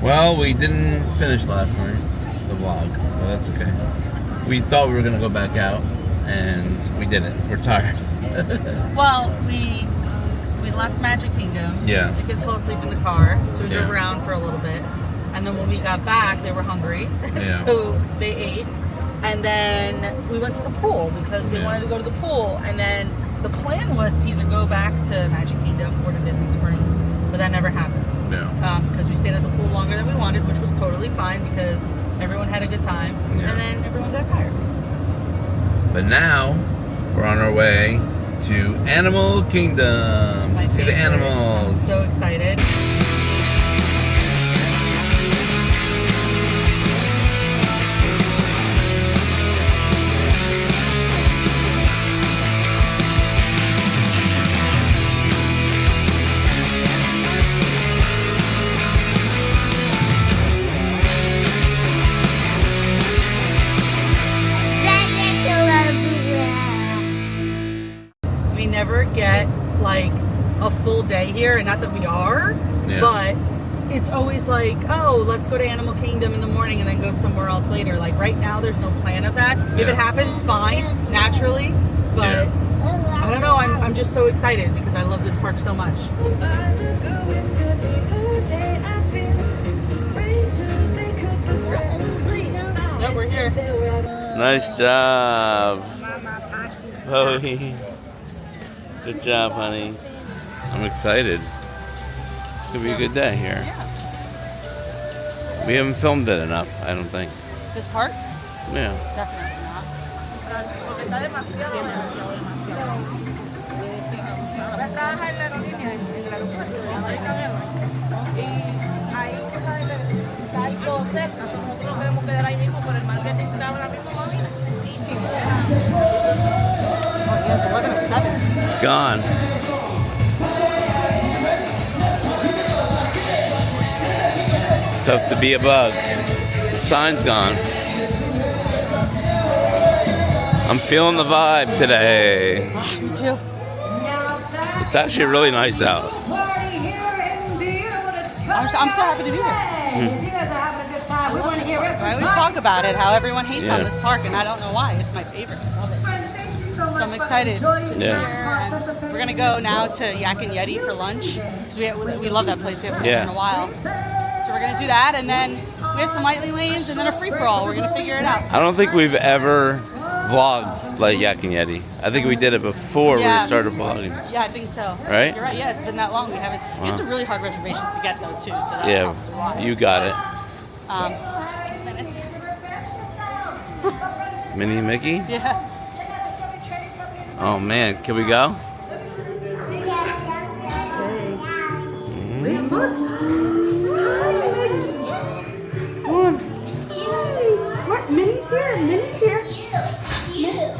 Well, we didn't finish last night, the vlog, but that's okay. We thought we were going to go back out, and we didn't. We're tired. Well, we left Magic Kingdom. Yeah. The kids fell asleep in the car, so we drove Yeah. around for a little bit. And then when we got back, they were hungry, Yeah. so they ate. And then we went to the pool because they wanted to go to the pool. And then the plan was to either go back to Magic Kingdom or to Disney Springs, but that never happened. Yeah. Because we stayed at the pool longer than we wanted, which was totally fine because everyone had a good time. Yeah. And then everyone got tired. But now, we're on our way to Animal Kingdom. My See the favorite. I'm animals. so excited. We never get like a full day here, and not that we are, but it's always like, oh, let's go to Animal Kingdom in the morning and then go somewhere else later. Like right now, there's no plan of that. If it happens, fine, naturally, but I don't know. I'm just so excited because I love this park so much. Yep, we're here. Nice job, Bowie. Good job, honey. I'm excited. It's gonna be a good day here. We haven't filmed it enough, I don't think. This park? Yeah. Definitely not. Oh, yes, 11 at 7. It's gone. Tough to be a bug. The sign's gone. I'm feeling the vibe today. Me too. It's actually really nice out. I'm so happy to be here. I love this park. I always talk about it, how everyone hates on this park, and I don't know why. It's my favorite. I love it. So I'm excited. Yeah. We're going to go now to Yak and Yeti for lunch. We love that place. We haven't been there in a while. So we're going to do that, and then we have some lightning lanes, and then a free-for-all. We're going to figure it out. I don't think we've ever vlogged like Yak and Yeti. I think we did it before we started vlogging. Yeah, I think so. Right? You're right. Yeah, it's been that long. We haven't. It's a really hard reservation to get though too. So that's probably why. You got it. 15 minutes. Minnie and Mickey? Yeah. Oh man, can we go? Wait, look. Look, Minnie's here. Minnie's here.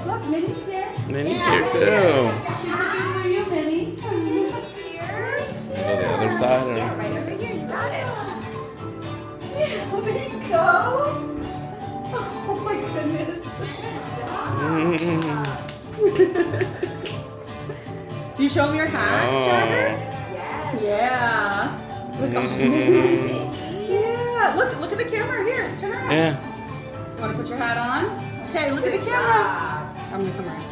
Look, Minnie's here. Minnie's here too. She's looking for you, Minnie. Minnie's here. Go the other side. Or... Right over here, you got it. Yeah, there you go. Oh my goodness. You show him your hat, Jagger? Yeah. Look, yeah. Look at the camera here. Turn around. Yeah. You want to put your hat on? Okay, look at the camera. I'm gonna come around.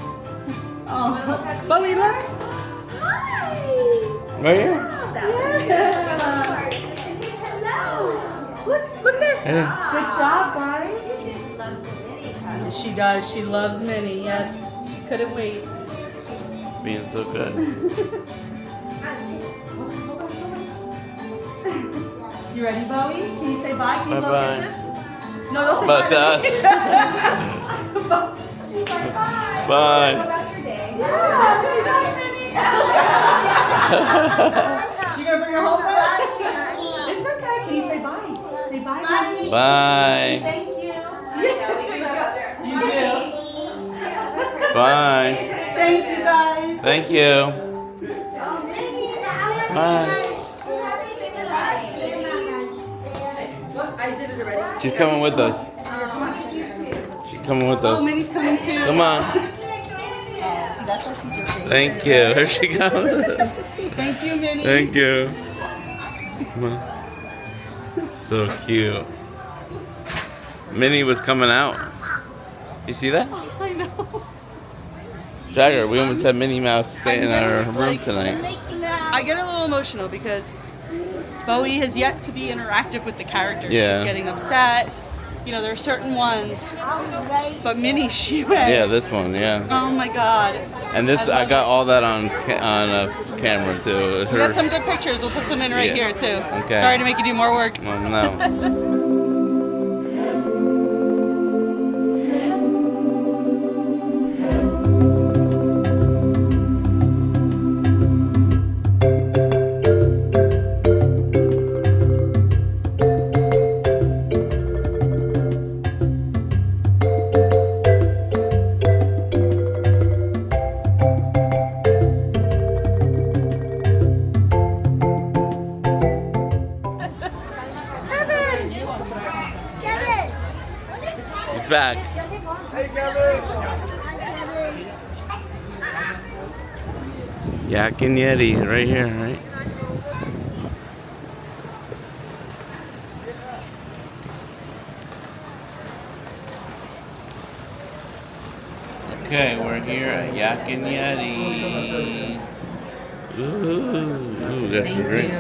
Oh, Bowie, look. Hi. Right here? Yeah. Look there. Yeah. Good job, guys. She does. She loves Minnie. Yes. She couldn't wait. Being so good. You ready, Bowie? Can you say bye? Can you blow Bye-bye. kisses? No, don't say Bye bye. to us. She's like, bye. Bye. How about your day? Yeah, say bye, Minnie. You gonna bring her home then? It's okay. Can you say bye? Say bye, Minnie. Bye. Thank you. You do. Bye. Thank you, guys. Thank you. Bye. What? I did it already. She's coming with us. Come on. She's coming with Oh, us. Minnie's coming too. Come on. See, that's what she's your favorite. Thank you. Here she comes. Thank you, Minnie. Thank you. Come on. So cute. Minnie was coming out. You see that? I know. Jagger, we almost had Minnie Mouse stay in our room tonight. I get a little emotional because Bowie has yet to be interactive with the characters. Yeah. She's getting upset. You know, there are certain ones, but Minnie, she went. Yeah, this one, yeah. Oh my God. And this, I got all that on camera too. We got some good pictures. We'll put some in right here too. Okay. Sorry to make you do more work. No. Back. Hey, Kevin. Yak and Yeti, right here, right? Okay, we're here at Yak and Yeti. Ooh, got some drinks.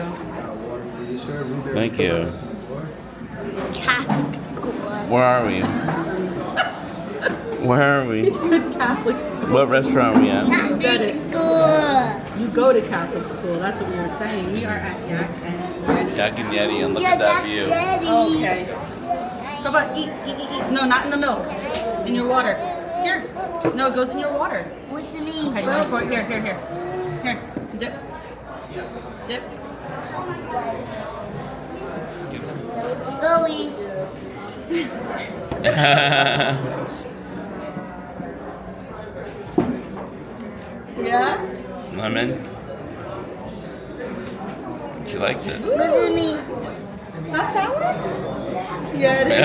Thank you. Catholic school. Where are we? Where are He we? said Catholic school. What restaurant are we at? Catholic school. You go to Catholic school. That's what we were saying. We are at Yak and Yeti. Yak and Yeti, and look at that view. Okay. How about eat. No, not in the milk. In your water. Here. No, it goes in your water. What's the mean? Okay, no, for here. Here. Dip. Dip. Bowie. Yeah? Lemon. She likes it. What's the mean? It's not sour? Yeah, it is.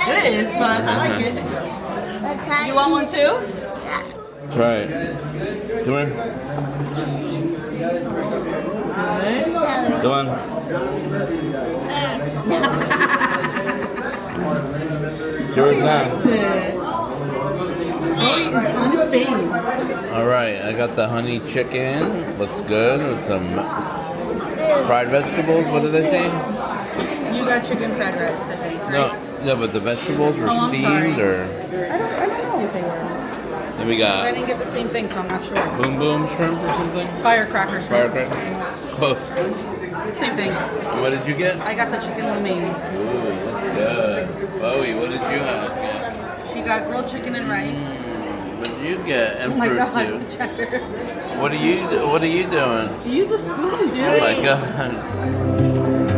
It is, but I like it. Let's try You want one too? Try it. Come here. Good. Go on. It's yours now. Likes it. Bowie is unfazed. All right, I got the honey chicken. Looks good with some fried vegetables. What did they say? You got chicken fried rice, I think, right? No, but the vegetables were Oh, I'm steamed, sorry. or I don't know what they were. then we 'Cause I got didn't get the same thing, so I'm not sure. boom boom shrimp or something. Firecracker shrimp. Firecrackers. Close. Same thing. And what did you get? I got the chicken lo mein. Ooh, looks good. Bowie, what did you have? She got grilled chicken and rice. What did you get? And Oh my fruit God, too. Jagger. What are you doing? Use a spoon, dude. Oh my God.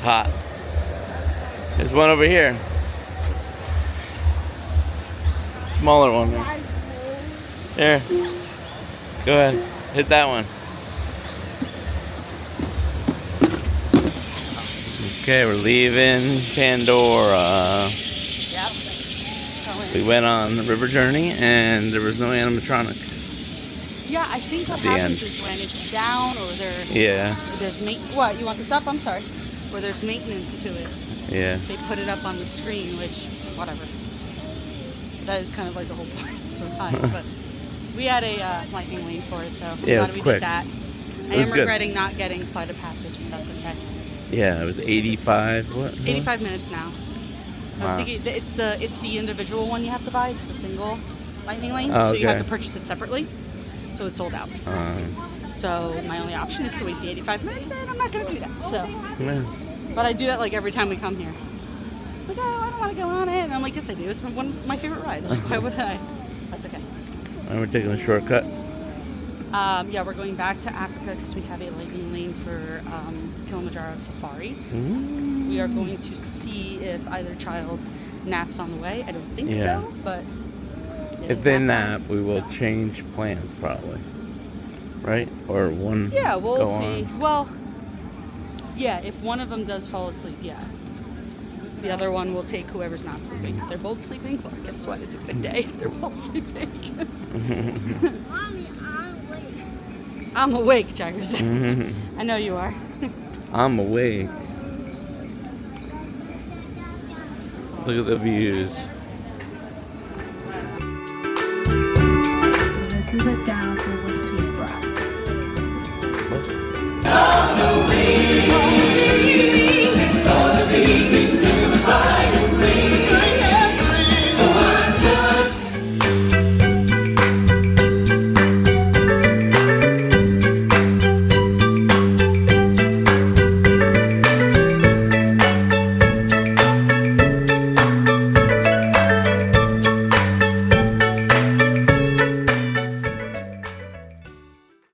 hot. There's one over here. Smaller one there. Here. Go ahead. Hit that one. Okay, we're leaving Pandora. Yep. We went on the river journey and there was no animatronic. Yeah, I think what happens is when it's down or there's what, you want this up? I'm sorry. Or there's maintenance to it. Yeah. They put it up on the screen, which, whatever. That is kind of like the whole point of the ride. But we had a lightning lane for it, so I'm glad we did that. I am regretting not getting Flight of Passage, but that's okay. Yeah, it was 85. What? 85 minutes now. I was thinking it's the individual one you have to buy. It's the single lightning lane, so you have to purchase it separately. So it's sold out. So my only option is to wait the 85 minutes, and I'm not going to do that. So, but I do that like every time we come here. Like, oh, I don't want to go on it, and I'm like, yes, I do. It's one of my favorite rides. Like, why would I? That's okay. And we're taking a shortcut. Yeah, we're going back to Africa because we have a lightning lane for Kilimanjaro Safari. Ooh. We are going to see if either child naps on the way. I don't think so, but if they nap, we will change plans probably. Right? Or one. Yeah, we'll see. On. Well, yeah, if one of them does fall asleep, yeah. The other one will take whoever's not sleeping. If they're both sleeping, well, guess what? It's a good day if they're both sleeping. Mommy, I'm awake. I'm awake, Jagger said. I know you are. I'm awake. Look at the views.